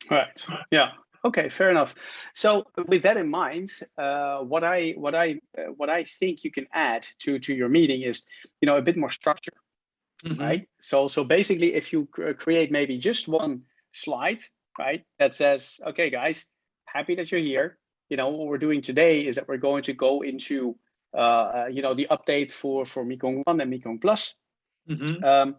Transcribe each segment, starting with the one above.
Right. Yeah. Okay. Fair enough. So with that in mind, what I think you can add to your meeting is, a bit more structure, Mm-hmm. right? So basically, if you create maybe just one slide, right, that says, okay, guys, happy that you're here. What we're doing today is that we're going to go into, the update for Mekong 1 and Mekong Plus. Mm-hmm.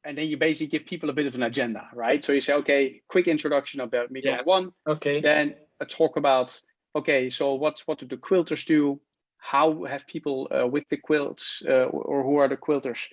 And then you basically give people a bit of an agenda, right? So you say, okay, quick introduction about Mekong Yeah. 1. Okay. Then talk about, okay, so what do the quilters do? How have people with the quilts or who are the quilters?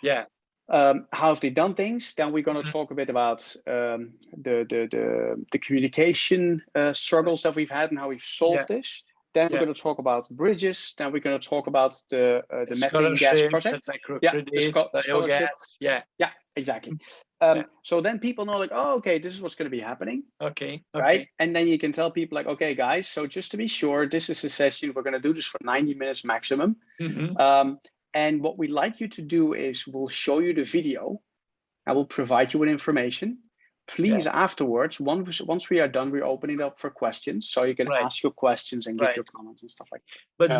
Yeah. How have they done things? Then we're going to Mhm. talk a bit about the communication struggles that we've had and how we've solved this. Then we're Yeah. going to talk about bridges. Then we're going to talk about the methane gas Scholarships and project. Yeah, the microcredit, scholarship. biogas. Yeah. Yeah, exactly. Yeah. So then people know, like, oh, okay, this is what's going to be happening, Okay. right? Okay. And then you can tell people, like, okay, guys, so just to be sure, this is a session. We're going to do this for 90 minutes maximum. Mm-hmm. And what we'd like you to do is we'll show you the video. I will provide you with information. Please, afterwards, once we are done, we're opening it up for questions. So you can Right. ask your questions and give Right. your comments and stuff like that. But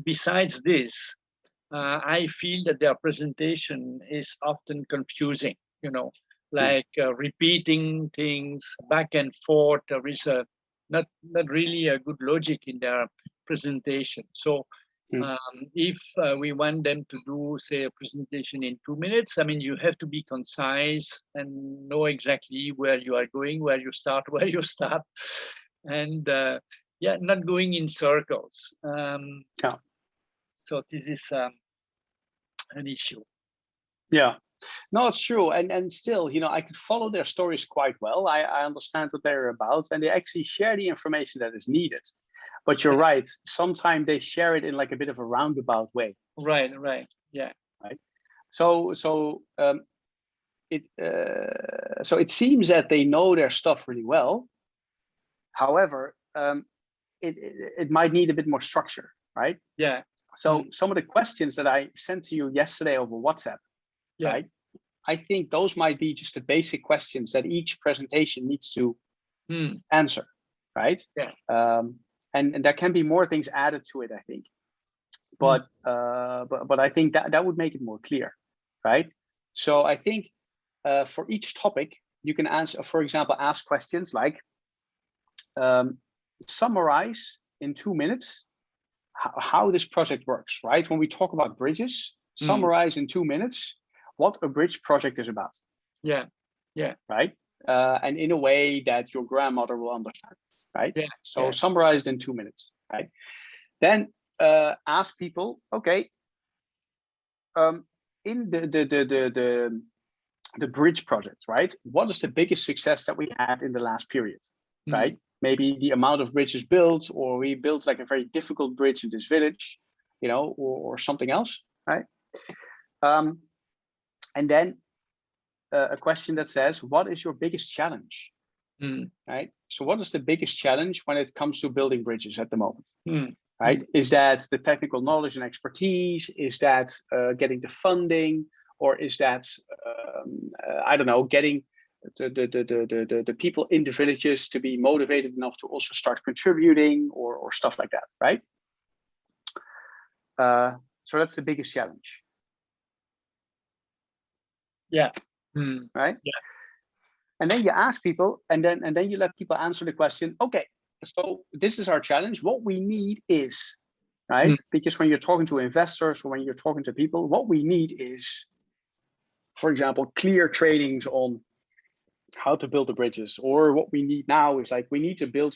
besides this, I feel that their presentation is often confusing. Like repeating things back and forth. There is not really a good logic in their presentation. So if we want them to do, say, a presentation in 2 minutes, I mean, you have to be concise and know exactly where you are going, where you start, and not going in circles. So this is an issue. Yeah. No, it's true. And still, I could follow their stories quite well. I understand what they're about, and they actually share the information that is needed. But you're right. Sometimes they share it in like a bit of a roundabout way. Right. Yeah. Right. So it seems that they know their stuff really well. However, it might need a bit more structure, right? Yeah. So some of the questions that I sent to you yesterday over WhatsApp, right? I think those might be just the basic questions that each presentation needs to answer, right? Yeah. And there can be more things added to it, I think. But I think that would make it more clear, right? So I think for each topic, you can answer, for example, ask questions like summarize in 2 minutes how this project works, right? When we talk about bridges, summarize in 2 minutes what a bridge project is about. Yeah. Right. And in a way that your grandmother will understand, right? Yeah. So summarized in 2 minutes, right? Then ask people, okay, in the bridge project, right? What is the biggest success that we had in the last period, right? Maybe the amount of bridges built, or we built like a very difficult bridge in this village, or something else, right? And then a question that says, what is your biggest challenge? Right? So what is the biggest challenge when it comes to building bridges at the moment? Right? Is that the technical knowledge and expertise? Is that getting the funding? Or is that, I don't know, getting the people in the villages to be motivated enough to also start contributing or stuff like that, right? So that's the biggest challenge. Yeah. Right? Yeah. And then you ask people, and then you let people answer the question, okay, so this is our challenge. What we need is, right? Because when you're talking to investors or when you're talking to people, what we need is, for example, clear trainings on how to build the bridges. Or what we need now is like, we need to build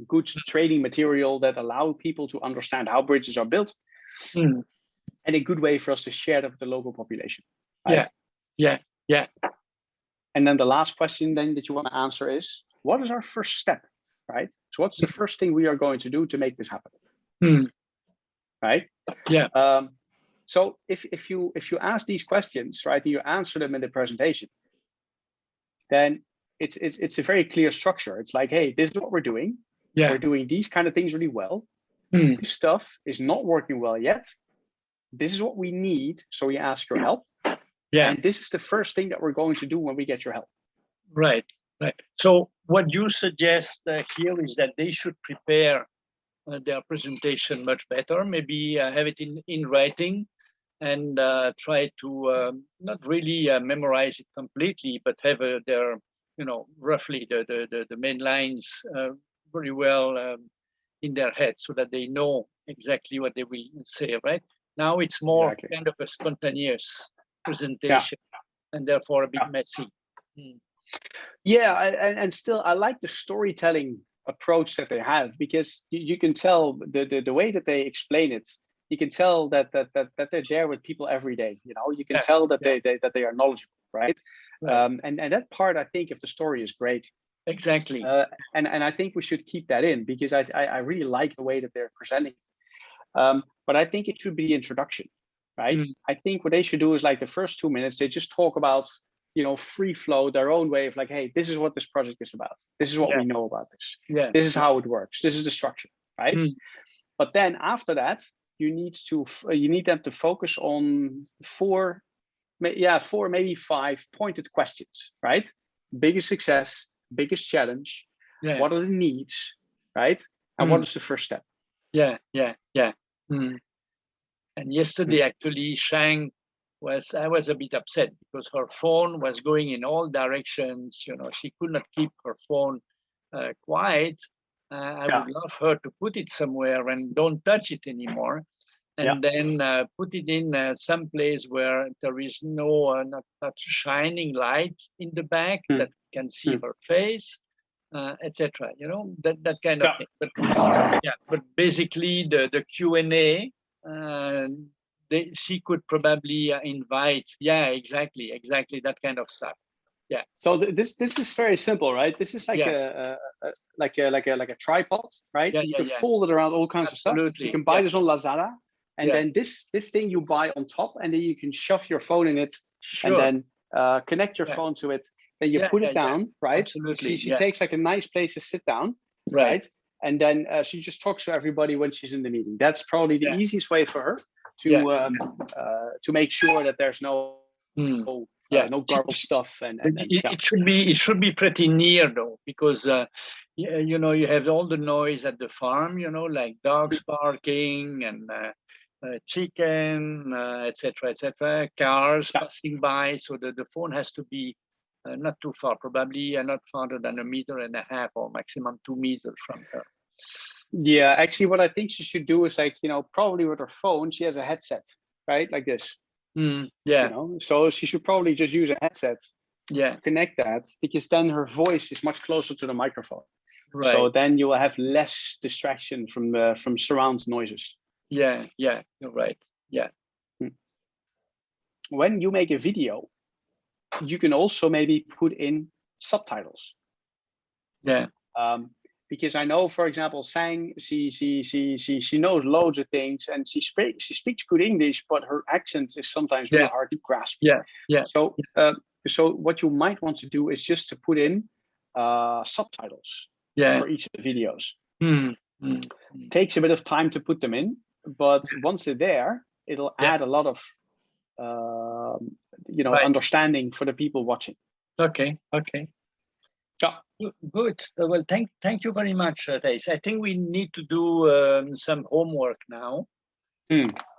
good training material that allow people to understand how bridges are built, and a good way for us to share that with the local population. Right? Yeah. And then the last question then that you want to answer is, what is our first step, right? So what's the first thing we are going to do to make this happen? Right? Yeah. So if you ask these questions, right, and you answer them in the presentation, then it's a very clear structure. It's like, hey, this is what we're doing. Yeah. We're doing these kind of things really well. This stuff is not working well yet. This is what we need. So we ask your help. Yeah. And this is the first thing that we're going to do when we get your help. Right, right. So what you suggest here is that they should prepare their presentation much better, maybe have it in writing, and try to not really memorize it completely, but have their, roughly the main lines very well in their head, so that they know exactly what they will say, right? Now it's more Exactly. kind of a spontaneous Yeah. presentation, and therefore a bit messy. Yeah, and still, I like the storytelling approach that they have, because you can tell the way that they explain it. You can tell that they're there with people every day. You can tell that they are knowledgeable, right? Right. And that part, I think, of the story is great. Exactly. And I think we should keep that in, because I really like the way that they're presenting it. But I think it should be the introduction, right? I think what they should do is, like, the first 2 minutes, they just talk about, free flow, their own way of, like, hey, this is what this project is about. This is what we know about this. This is how it works. This is the structure, right? But then after that, you need them to focus on four, maybe 5 pointed questions, right? Biggest success, biggest challenge, what are the needs, right? And what is the first step? Yeah. And yesterday, actually, I was a bit upset because her phone was going in all directions. She could not keep her phone quiet. I would love her to put it somewhere and don't touch it anymore. And then put it in some place where there is no not shining light in the back that can see her face, etc. That kind of thing. But basically the Q&A, she could probably invite. Yeah, exactly that kind of stuff. Yeah. So this is very simple, right? This is like a tripod, right? You can fold it around all kinds of stuff. You can buy this on Lazada, and then this thing you buy on top, and then you can shove your phone in it, and then connect your phone to it. Then you put it down, right? Absolutely. She takes like a nice place to sit down, right? And then she just talks to everybody when she's in the meeting. That's probably the easiest way for her to make sure that there's no garbage stuff. And it should be pretty near, though, because you have all the noise at the farm, like dogs barking and chicken, etc., cars passing by. So the phone has to be not too far, probably not farther than 1.5 meters or maximum 2 meters from her. Yeah, actually, what I think she should do is, like, probably with her phone, she has a headset, right? Like this. So she should probably just use a headset. Connect that, because then her voice is much closer to the microphone. Right. So then you will have less distraction from surround noises. Yeah, you're right. Yeah. When you make a video, you can also maybe put in subtitles. Yeah. Because I know, for example, Sang, she knows loads of things, and she speaks good English, but her accent is sometimes really hard to grasp. Yeah. So what you might want to do is just to put in subtitles for each of the videos. Takes a bit of time to put them in, but once they're there, it'll add a lot of understanding for the people watching. Okay. Yeah. Good. Well, thank you very much, Thijs. I think we need to do some homework now.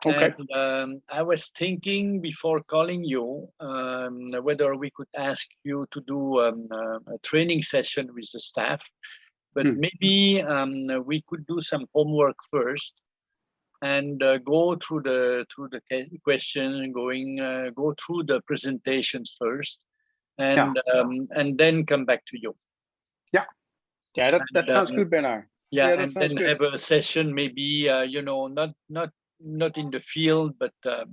Okay. And I was thinking before calling you whether we could ask you to do a training session with the staff, but maybe we could do some homework first and go through the question, go through the presentations first, and then come back to you. Yeah, that sounds good, Bernard. And then have a session, maybe not in the field, but the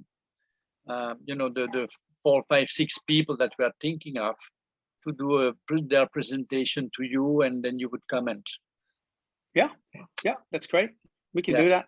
4, 5, 6 people that we are thinking of, to do their presentation to you, and then you would comment. Yeah, that's great. We can do that.